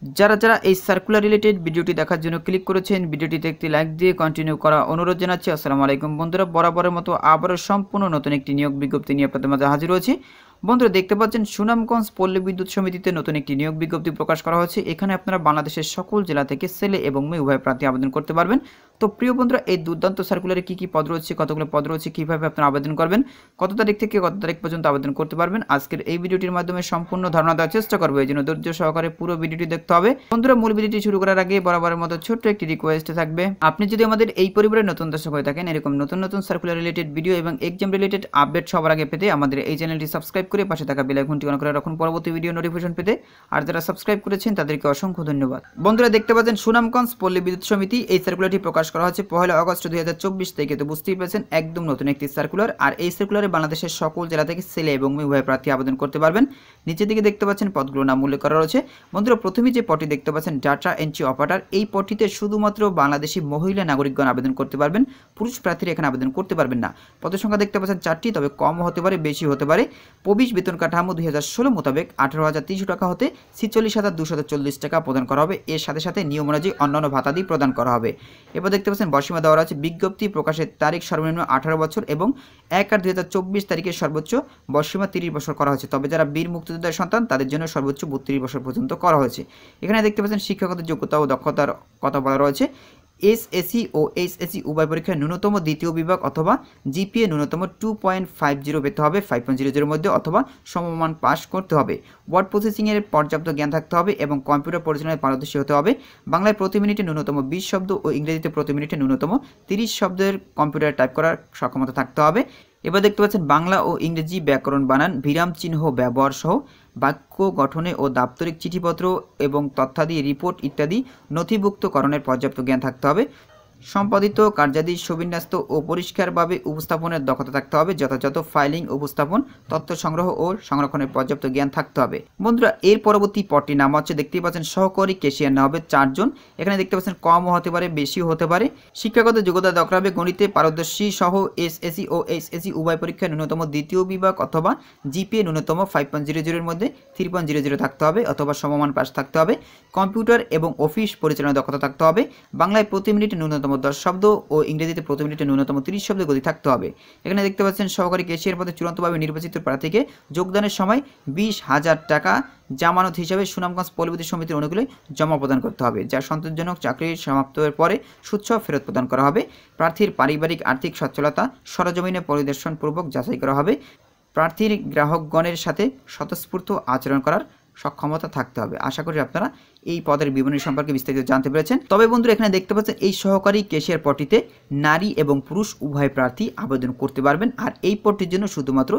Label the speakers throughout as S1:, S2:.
S1: যারা এই circular related ভিডিওটি দেখার জন্য ক্লিক করেছেন, ভিডিওটিতে একটি লাইক দিয়ে কন্টিনিউ করা অনুরোধ জানাচ্ছি। আসসালামু আলাইকুম বন্ধুরা, বরাবরের মতো আবারও সম্পূর্ণ নতুন একটি নিয়োগ বিজ্ঞপ্তি নিয়ে আপনাদের মাঝে হাজির হয়েছি। বন্ধুরা দেখতে পাচ্ছেন সুনামগঞ্জ পল্লী বিদ্যুৎ সমিতিতে নতুন একটি নিয়োগ বিজ্ঞপ্তি প্রকাশ করা হয়েছে। এখানে আপনারা বাংলাদেশের সকল জেলা থেকে ছেলে এবং মেয়ে উভয় প্রার্থী আবেদন করতে পারবেন। তো প্রিয় বন্ধুরা, এই দুর্দান্ত সার্কুলারে কী পদ রয়েছে, কতগুলো পদ রয়েছে, কীভাবে আপনারা আবেদন করবেন, কত তারিখ থেকে কত তারিখ পর্যন্ত আবেদন করতে পারবেন, আজকের এই ভিডিওটির মাধ্যমে সম্পূর্ণ ধারণা দেওয়ার চেষ্টা করবো। এই জন্য ধৈর্য সহকারে পুরো ভিডিওটি দেখতে হবে। বন্ধুরা, মূল ভিডিওটি শুরু করার আগে বরাবরের মতো ছোট্ট একটি রিকোয়েস্ট থাকবে, আপনি যদি আমাদের এই পরিবারের নতুন দর্শক হয়ে থাকেন, এরকম নতুন সার্কুলার রিলেটেড ভিডিও এবং এক্সাম রিলেটেড আপডেট সবার আগে পেতে আমাদের এই চ্যানেলটি সাবস্ক্রাইব করে পাশে থাকা বেল আইকনটি অন করে রাখুন পরবর্তী ভিডিও নোটিফিকেশন পেতে। আর যারা সাবস্ক্রাইব করেছেন তাদেরকে অসংখ্য ধন্যবাদ। বন্ধুরা দেখতে পাচ্ছেন সুনামগঞ্জ পল্লী বিদ্যুৎ সমিতি, এই সার্কুলারটি প্রকাশ করা হয়েছে 1 আগস্ট 2024 তারিখে। তো বুঝতেই পারছেন একদম নতুন একটি সার্কুলার। আর এই সার্কুলারে বাংলাদেশের সকল জেলা থেকে ছেলে এবং মেয়ে উভয় প্রার্থী আবেদন করতে পারবেন। নিচের দিকে দেখতে পাচ্ছেন পদগুলোর নাম উল্লেখ করা রয়েছে। বন্ধুরা প্রথমেই যে পদটি দেখতে পাচ্ছেন ডাটা এন্ট্রি অপারেটর, এই পদটিতে শুধুমাত্র বাংলাদেশি মহিলা নাগরিকগণ আবেদন করতে পারবেন, পুরুষ প্রার্থীরা এখানে আবেদন করতে পারবেন না। পদের সংখ্যা দেখতে পাচ্ছেন 4টি, তবে কম হতে পারে বেশি হতে পারে। প্রবেশ বেতন কাঠামো 2016 মোতাবেক 18,300 টাকা হতে 46,240 টাকা প্রদান করা হবে। এর সাথে সাথে নিয়ম অনুযায়ী অন্যান্য ভাতাদি প্রদান করা হবে। এবার দেখতে পাচ্ছেন বয়সীমা দেওয়া আছে, বিজ্ঞপ্তি প্রকাশের তারিখ সর্বনিম্ন 18 বছর এবং 1/8/2024 তারিখের সর্বোচ্চ বয়সীমা 30 বছর করা হয়েছে। তবে যারা বীর মুক্তিযোদ্ধার সন্তান তাদের জন্য সর্বোচ্চ 32 বছর পর্যন্ত করা হয়েছে। এখানে দেখতে পাচ্ছেন শিক্ষাগত যোগ্যতা ও দক্ষতার কথা বলা রয়েছে। এসএসসি ও এইচএসসি উভয় পরীক্ষায় ন্যূনতম দ্বিতীয় বিভাগ অথবা জিপিএ ন্যূনতম 2.50 পেতে হবে, 5.00 মধ্যে অথবা সমমান পাস করতে হবে। ওয়ার্ড প্রসেসিংয়ের পর্যাপ্ত জ্ঞান থাকতে হবে এবং কম্পিউটার পরিচালনায় পারদর্শী হতে হবে। বাংলায় প্রতি মিনিটে ন্যূনতম 20 শব্দ ও ইংরেজিতে প্রতি মিনিটে ন্যূনতম 30 শব্দের কম্পিউটার টাইপ করার সক্ষমতা থাকতে হবে। এবার দেখতে পাচ্ছেন বাংলা ও ইংরেজি ব্যাকরণ, বানান, বিরাম চিহ্ন ব্যবহার সহ বাক্য গঠনে ও দাপ্তরিক চিঠিপত্র এবং তথ্যাদি রিপোর্ট ইত্যাদি নথিভুক্তকরণের পর্যাপ্ত জ্ঞান থাকতে হবে। সম্পাদিত কার্যাদি সুবিন্যস্ত ও পরিষ্কারভাবে উপস্থাপনের দক্ষতা থাকতে হবে। যথাযথ ফাইলিং, উপস্থাপন, তথ্য সংগ্রহ ও সংরক্ষণের পর্যাপ্ত জ্ঞান থাকতে হবে। বন্ধুরা এর পরবর্তী পদটির নাম হচ্ছে, দেখতেই পাচ্ছেন সহকারী ক্যাশিয়ার নেওয়া হবে 4 জন। এখানে দেখতে পাচ্ছেন কমও হতে পারে বেশিও হতে পারে। শিক্ষাগত যোগ্যতা দরকার হবে গণিতে পারদর্শী সহ এসএসসি ও এইচএসসি উভয় পরীক্ষায় ন্যূনতম দ্বিতীয় বিভাগ অথবা জিপিএ ন্যূনতম 5.00 এর মধ্যে 3.00 থাকতে হবে অথবা সমমান পাস থাকতে হবে। কম্পিউটার এবং অফিস পরিচালনার দক্ষতা থাকতে হবে। বাংলায় প্রতি মিনিটে ন্যূনতম 10 শব্দ ও ইংরেজিতে প্রতি মিনিটে ন্যূনতম 30 শব্দের গতি থাকতে হবে। এখানে দেখতে পাচ্ছেন সহকারী ক্যাশিয়ার পদে চূড়ান্তভাবে নির্বাচিত প্রার্থীকে যোগদানের সময় 20,000 টাকা জামানত হিসাবে সুনামগঞ্জ পল্লী বিদ্যুৎ সমিতির অনুকূলে জমা প্রদান করতে হবে, যা সন্তোষজনক চাকরি সমাপ্তের পরে সুদসহ ফেরত প্রদান করা হবে। প্রার্থীর পারিবারিক আর্থিক সচ্ছলতা সরজমিনে পরিদর্শনপূর্বক যাচাই করা হবে। প্রার্থীর গ্রাহকগণের সাথে স্বতঃস্ফূর্ত আচরণ করার সক্ষমতা থাকতে হবে। আশা করি আপনারা এই পদের বিবরণী সম্পর্কে বিস্তারিত জানতে পেরেছেন। তবে বন্ধুরা এখানে দেখতে পাচ্ছেন এই সহকারী ক্যাশিয়ার পদটিতে নারী এবং পুরুষ উভয় প্রার্থী আবেদন করতে পারবেন। আর এই পদটির জন্য শুধুমাত্র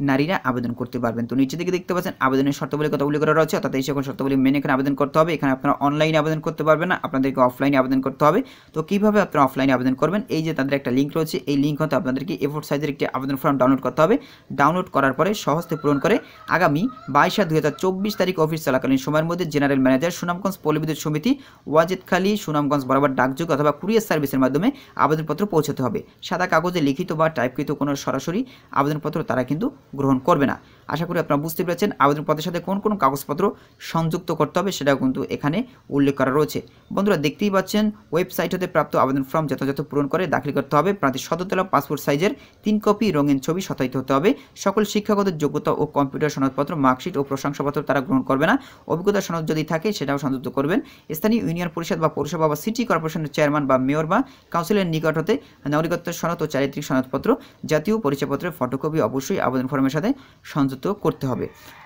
S1: নারীরা আবেদন করতে পারবেন। তো নিচে দিকে দেখতে পাচ্ছেন আবেদনের শর্তাবলী কথা উল্লেখ করা রয়েছে, অর্থাৎ এই সকল শর্তাবলী মেনে এখানে আবেদন করতে হবে। এখানে আপনারা অনলাইনে আবেদন করতে পারবেন না, আপনাদেরকে অফলাইনে আবেদন করতে হবে। তো কীভাবে আপনারা অফলাইনে আবেদন করবেন, এই যে তাদের একটা লিঙ্ক রয়েছে, এই লিঙ্ক হতে আপনাদেরকে A4 সাইজের একটি আবেদন ফর্ম ডাউনলোড করতে হবে। ডাউনলোড করার পরে সহজে পূরণ করে আগামী 22/2024 তারিখ অফিস চলাকালীন সময়ের মধ্যে জেনারেল ম্যানেজার সুনামগঞ্জ পল্লী বিদ্যুৎ সমিতি, ওয়াজেদখালী, সুনামগঞ্জ বরাবর ডাকযোগ অথবা কুরিয়ার সার্ভিসের মাধ্যমে আবেদনপত্র পৌঁছতে হবে। সাদা কাগজে লিখিত বা টাইপকৃত কোনো সরাসরি আবেদনপত্র তারা কিন্তু গ্রহণ করবে না। আশা করি আপনারা বুঝতে পেরেছেন আবেদনপত্রের সাথে কোন কোন কাগজপত্র সংযুক্ত করতে হবে সেটাও কিন্তু এখানে উল্লেখ করা রয়েছে। বন্ধুরা দেখতেই পাচ্ছেন ওয়েবসাইট হতে প্রাপ্ত আবেদন ফর্ম যথাযথ পূরণ করে দাখিল করতে হবে। প্রার্থীর সদ্যতলা পাসপোর্ট সাইজের 3 কপি রঙিন ছবি সত্যায়িত হতে হবে। সকল শিক্ষাগত যোগ্যতা ও কম্পিউটার সনদপত্র, মার্কশিট ও প্রশংসাপত্র তারা গ্রহণ করবে না। অভিজ্ঞতা সনদ যদি থাকে সেটাও সংযুক্ত করবেন। স্থানীয় ইউনিয়ন পরিষদ বা পৌরসভা বা সিটি কর্পোরেশনের চেয়ারম্যান বা মেয়র বা কাউন্সিলের নিকট হতে নাগরিকত্বের সনদ ও চারিত্রিক সনদপত্র, জাতীয় পরিচয়পত্রের ফটোকপি অবশ্যই আবেদন ফর্মের সাথে সংযুক্ত করতে হবে।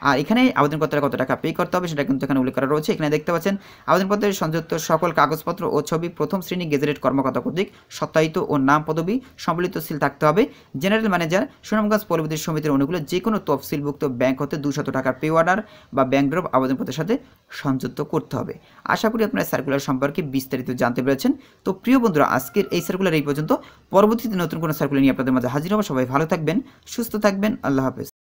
S1: আর এখানে আবেদনপত্রে কত টাকা পে করতে হবে সেটা কিন্তু এখানে উল্লেখ করা রয়েছে। এখানে দেখতে পাচ্ছেন আবেদনপত্রের সংযুক্ত সকল কাগজপত্র ও ছবি প্রথম শ্রেণী গেজেটেড কর্মকর্তা কর্তৃক সত্যায়িত ও নাম পদবি সম্বলিত সিল থাকতে হবে। জেনারেল ম্যানেজার সুনামগঞ্জ পল্লী বিদ্যুৎ সমিতির অনুকূলে যে কোনো তফসিলভুক্ত ব্যাংক হতে 200 টাকার পে অর্ডার বা ব্যাংক ড্রপ আবেদনপত্রের সাথে সংযুক্ত করতে হবে। আশা করি আপনারা সার্কুলার সম্পর্কে বিস্তারিত জানতে পেরেছেন। তো প্রিয় বন্ধুরা আজকের এই সার্কুলার এই পর্যন্ত। পরবর্তীতে নতুন কোনো সার্কুলার নিয়ে আপনাদের মাঝে হাজির হব। সবাই ভালো থাকবেন, সুস্থ থাকবেন। আল্লাহ হাফেজ।